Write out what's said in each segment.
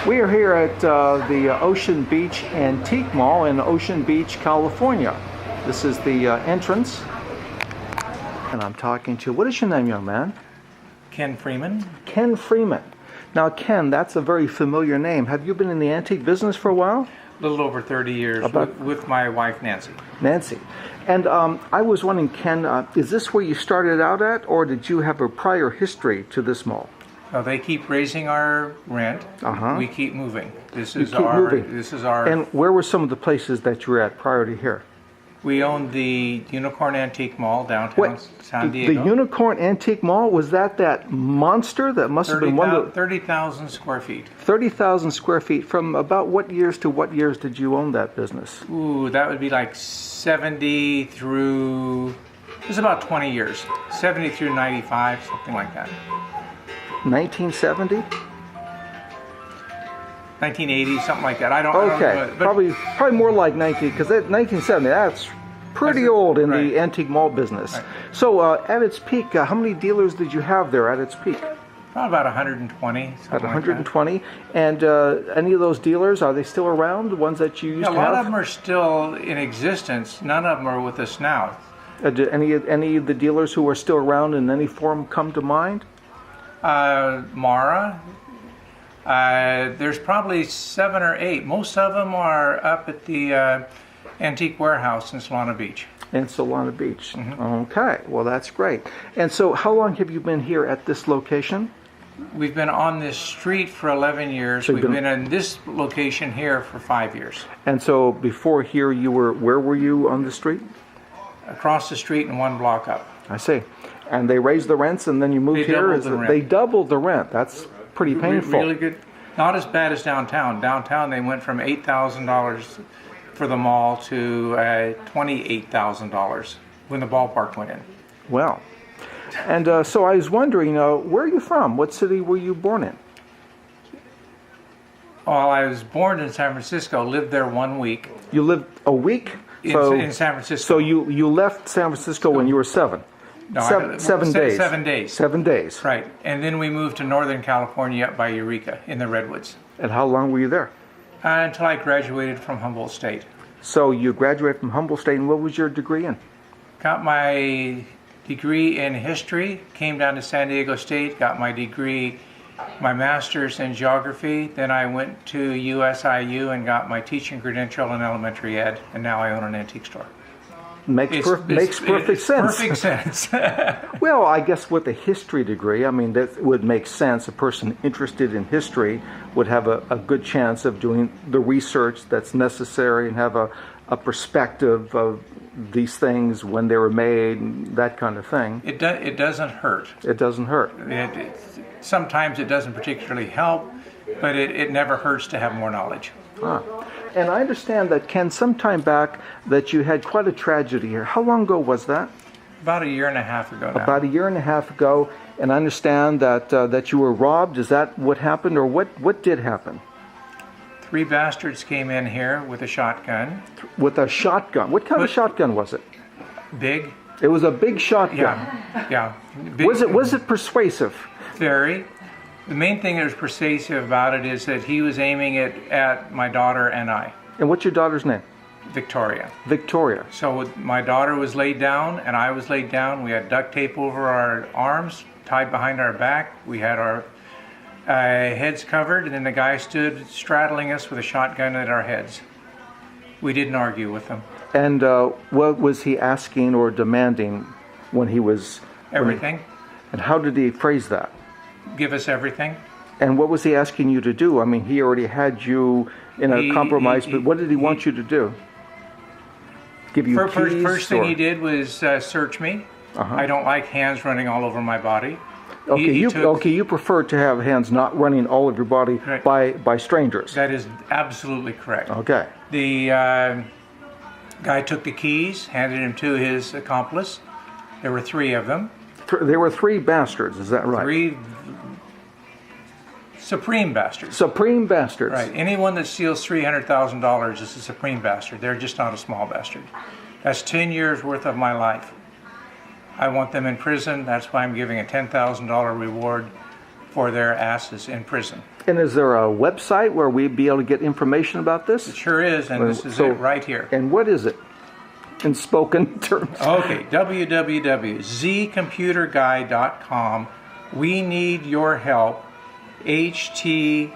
We are here at the Ocean Beach Antique Mall in Ocean Beach, California. This is the entrance, and I'm talking to, what is your name, young man? Ken Freeman. Ken Freeman. Now, Ken, that's a very familiar name. Have you been in the antique business for a while? A little over 30 years with my wife, Nancy. Nancy. And I was wondering, Ken, is this where you started out at, or did you have a prior history to this mall? They keep raising our rent. We keep moving. This is our. And where were some of the places that you were at prior to here? We owned the Unicorn Antique Mall downtown San Diego. The Unicorn Antique Mall, was that monster that must have been 30,000 square feet. 30,000 square feet. From about what years to what years did you own that business? Ooh, that would be like 70 through. It was about 20 years. 70 through 95, something like that. 1970? 1980, something like that. I don't Okay, know, probably more like 1970. That's pretty old in the antique mall business. Right. So at its peak, how many dealers did you have there at its peak? About 120. At 120. Like and any of those dealers, are they still around? The ones that you used to have? A lot of them are still in existence. None of them are with us now. Do any of the dealers who are still around in any form come to mind? Mara. There's probably 7 or 8. Most of them are up at the Antique Warehouse in Solana Beach. In Solana Beach. Okay, well that's great. And so how long have you been here at this location? We've been on this street for 11 years. We've been in this location here for 5 years. And so before here where were you on the street? Across the street and 1 block up. I see. And they raised the rents and then you moved here? They doubled the rent. That's pretty painful. Really good. Not as bad as downtown. Downtown they went from $8,000 for the mall to $28,000 when the ballpark went in. Well, and so I was wondering, where are you from? What city were you born in? Well, I was born in San Francisco, lived there 1 week. You lived a week? In San Francisco. So you left San Francisco when you were 7? No, 7 days. 7 days. 7 days. Right. And then we moved to Northern California up by Eureka in the Redwoods. And how long were you there? Until I graduated from Humboldt State. So you graduated from Humboldt State, and what was your degree in? Got my degree in history, came down to San Diego State, got my degree, my master's in geography. Then I went to USIU and got my teaching credential in elementary ed, and now I own an antique store. Makes perfect sense. Perfect sense. Well, I guess with a history degree, I mean, that would make sense. A person interested in history would have a good chance of doing the research that's necessary and have a perspective of these things when they were made and that kind of thing. It doesn't hurt. It doesn't hurt. Sometimes it doesn't particularly help, but it never hurts to have more knowledge. And I understand that, Ken, some time back that you had quite a tragedy here. How long ago was that? About a year and a half ago now. About a year and a half ago, and I understand that you were robbed. Is that what happened, or what did happen? 3 bastards came in here with a shotgun. With a shotgun? What kind of shotgun was it? Big. It was a big shotgun. Yeah. Big. Was it persuasive? Very. The main thing that was persuasive about it is that he was aiming it at my daughter and I. And what's your daughter's name? Victoria. Victoria. So my daughter was laid down and I was laid down. We had duct tape over our arms, tied behind our back. We had our heads covered, and then the guy stood straddling us with a shotgun at our heads. We didn't argue with him. And what was he asking or demanding when he was... Everything. And how did he phrase that? Give us everything. And what was he asking you to do? I mean, he already had you in a compromise, but what did he want you to do? Give you keys? First thing he did was search me. I don't like hands running all over my body. Okay, you prefer to have hands not running all of your body by strangers. That is absolutely correct. Okay. The guy took the keys, handed them to his accomplice. There were 3 of them. There were 3 bastards, is that right? 3 supreme bastards. Supreme bastards. Right. Anyone that steals $300,000 is a supreme bastard. They're just not a small bastard. That's 10 years worth of my life. I want them in prison. That's why I'm giving a $10,000 reward for their asses in prison. And is there a website where we'd be able to get information about this? It sure is, and this is So- it right here. And what is it in spoken terms? Okay, www.zcomputerguy.com. We need your help. HTML.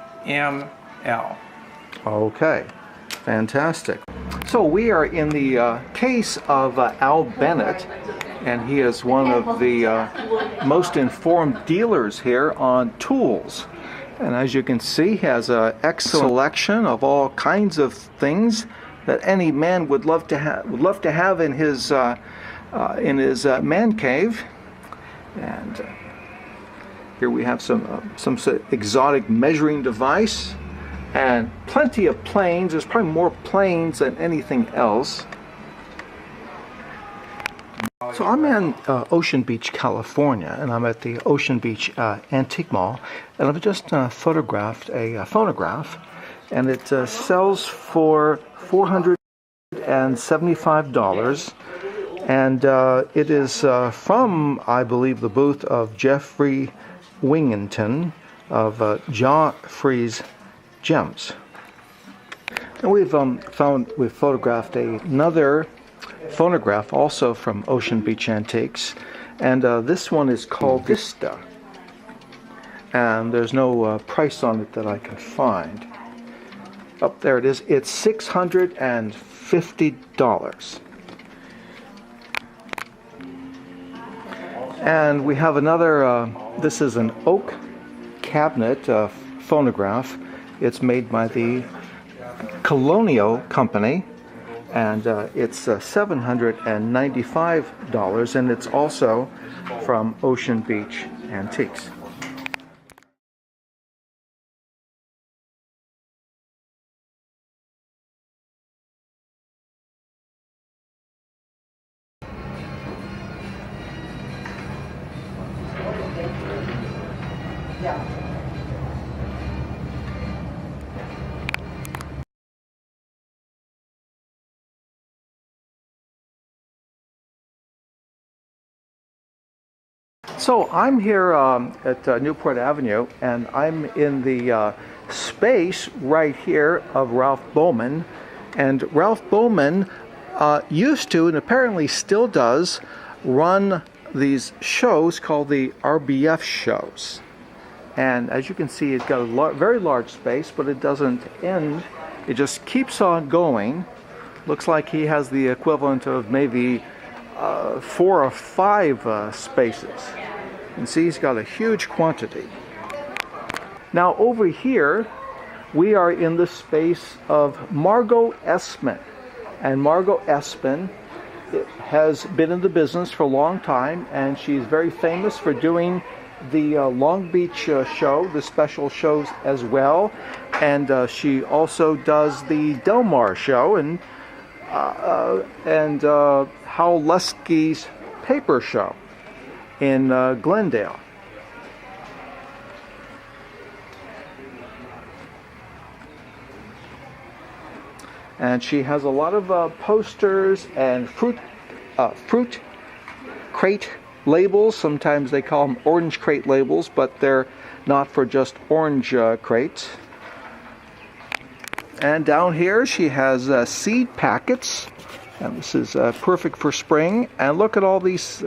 Okay, fantastic. So we are in the case of Al Bennett, and he is one of the most informed dealers here on tools. And as you can see, he has an excellent selection of all kinds of things that any man would love to have in his man cave. And here we have some exotic measuring device and plenty of planes. There's probably more planes than anything else. So I'm in Ocean Beach, California, and I'm at the Ocean Beach Antique Mall, and I've just photographed a phonograph, and it sells for $475, and it is from, I believe, the booth of Jeffrey Wingington of Joffrey's Gems. And we've photographed another phonograph also from Ocean Beach Antiques, and this one is called Vista, and there's no price on it that I can find. Up there it is. It's $650. And we have another, this is an oak cabinet phonograph. It's made by the Colonial Company, and it's $795, and it's also from Ocean Beach Antiques. So I'm here at Newport Avenue, and I'm in the space right here of Ralph Bowman. And Ralph Bowman used to, and apparently still does, run these shows called the RBF shows. And as you can see, it's got a very large space, but it doesn't end. It just keeps on going. Looks like he has the equivalent of maybe 4 or 5 spaces. And see, he's got a huge quantity. Now over here, we are in the space of Margot Espin. And Margot Espin has been in the business for a long time, and she's very famous for doing the Long Beach show, the special shows as well. And she also does the Del Mar show and Hal Lusky's paper show in Glendale. And she has a lot of posters and fruit crate labels. Sometimes they call them orange crate labels, but they're not for just orange crates. And down here she has seed packets, and this is perfect for spring. And look at all these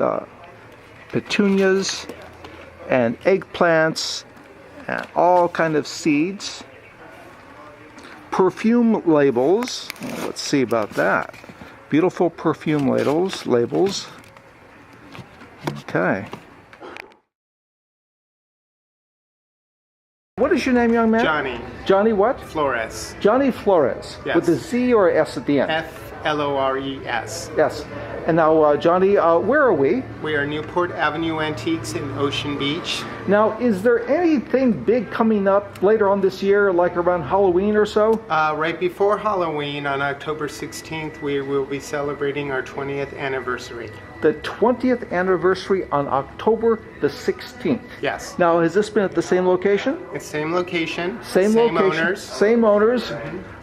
petunias and eggplants and all kind of seeds. Perfume labels. Well, let's see about that. Beautiful perfume labels. Okay. What is your name, young man? Johnny Johnny what? Flores. Johnny Flores. Yes. With a Z or S at the end? Flores. Yes. And now, Johnny, where are we? We are Newport Avenue Antiques in Ocean Beach. Now, is there anything big coming up later on this year, like around Halloween or so? Right before Halloween, on October 16th, we will be celebrating our 20th anniversary. The 20th anniversary on October the 16th. Yes. Now, has this been at the same location? It's same location. Same location. Owners. Same owners.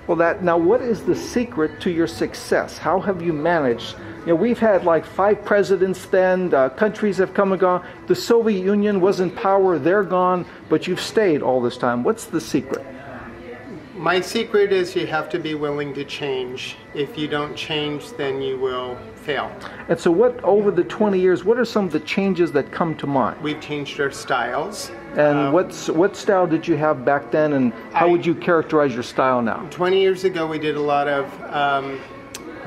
Well, now what is the secret to your success? How have you managed, You know, we've had like 5 presidents then, countries have come and gone. The Soviet Union was in power, they're gone, but you've stayed all this time. What's the secret? My secret is you have to be willing to change. If you don't change, then you will fail. And so what, over the 20 years, what are some of the changes that come to mind? We've changed our styles. And what style did you have back then, and how would you characterize your style now? 20 years ago, we did a lot of,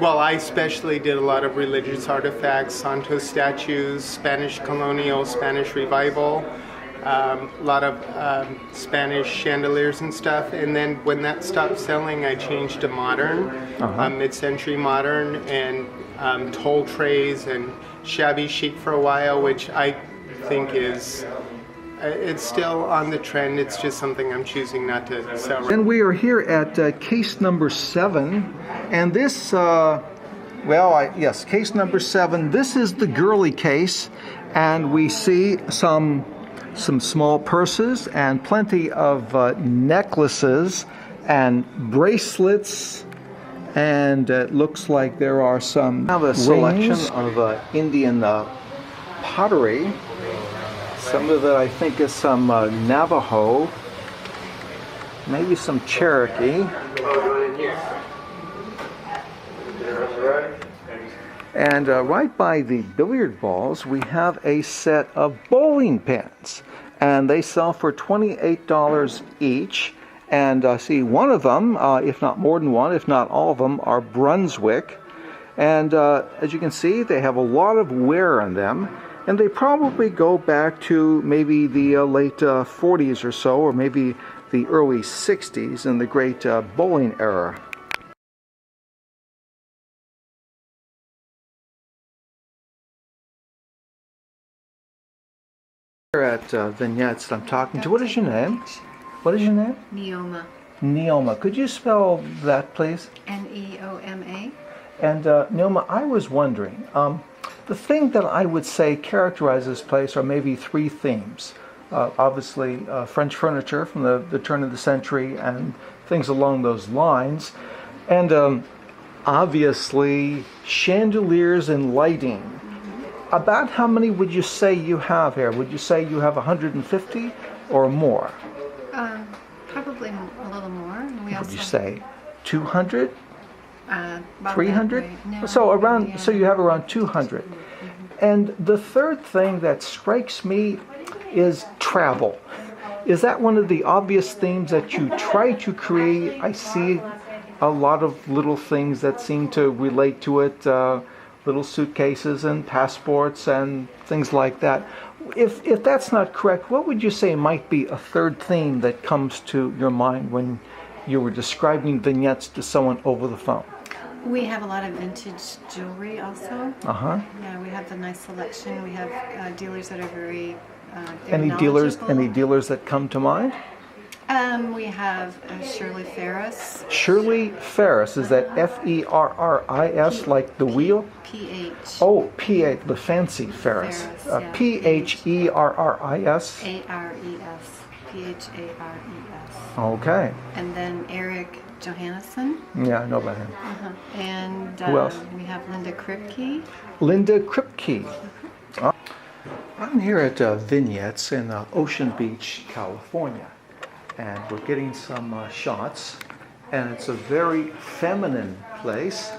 well, I especially did a lot of religious artifacts, Santos statues, Spanish colonial, Spanish revival, a lot of Spanish chandeliers and stuff. And then when that stopped selling, I changed to modern, mid-century modern, and toll trays and shabby chic for a while, which I think is, it's still on the trend. It's just something I'm choosing not to sell. And we are here at case number 7, and this, yes, case number 7. This is the girly case, and we see some small purses and plenty of necklaces and bracelets, and it looks like there are some selection of Indian pottery. Some of it I think is some Navajo, maybe some Cherokee. And right by the billiard balls, we have a set of bowling pins, and they sell for $28 each. And see, one of them, if not more than one, if not all of them, are Brunswick. And as you can see, they have a lot of wear on them, and they probably go back to maybe the late 40s or so, or maybe the early 60s in the great bowling era. Here at Vignettes, I'm talking to, what is your name? What is your name? Neoma. Neoma. Could you spell that, please? Neoma. And Neoma, I was wondering, the thing that I would say characterizes this place are maybe 3 themes. Obviously, French furniture from the turn of the century and things along those lines. And obviously, chandeliers and lighting. About how many would you say you have here? Would you say you have 150 or more? Probably a little more. What would you say? 200? 300? No, so you have around 200. And the third thing that strikes me is travel. Is that one of the obvious themes that you try to create? I see a lot of little things that seem to relate to it. Little suitcases and passports and things like that. If that's not correct, what would you say might be a third theme that comes to your mind when you were describing vignettes to someone over the phone? We have a lot of vintage jewelry also. Yeah, we have a nice selection. We have dealers that are very Any dealers that come to mind? We have Shirley Ferris. Shirley Ferris, is that Ferris, like the wheel? PH. Oh, PH, the fancy Ferris. Yeah. Pherris. Ares. Phares. Okay. And then Eric Johannesson. Yeah, I know about him. And who else? we have Linda Kripke. Linda Kripke. I'm here at Vignettes in Ocean Beach, California. And we're getting some shots, and it's a very feminine place,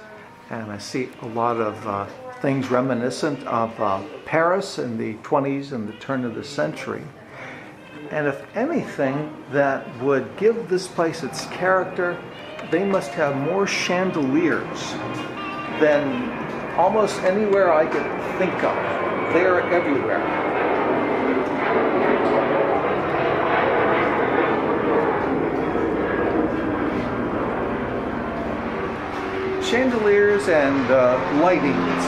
and I see a lot of things reminiscent of Paris in the 20s and the turn of the century. And if anything that would give this place its character, they must have more chandeliers than almost anywhere I could think of. They're everywhere. Chandeliers and lightings.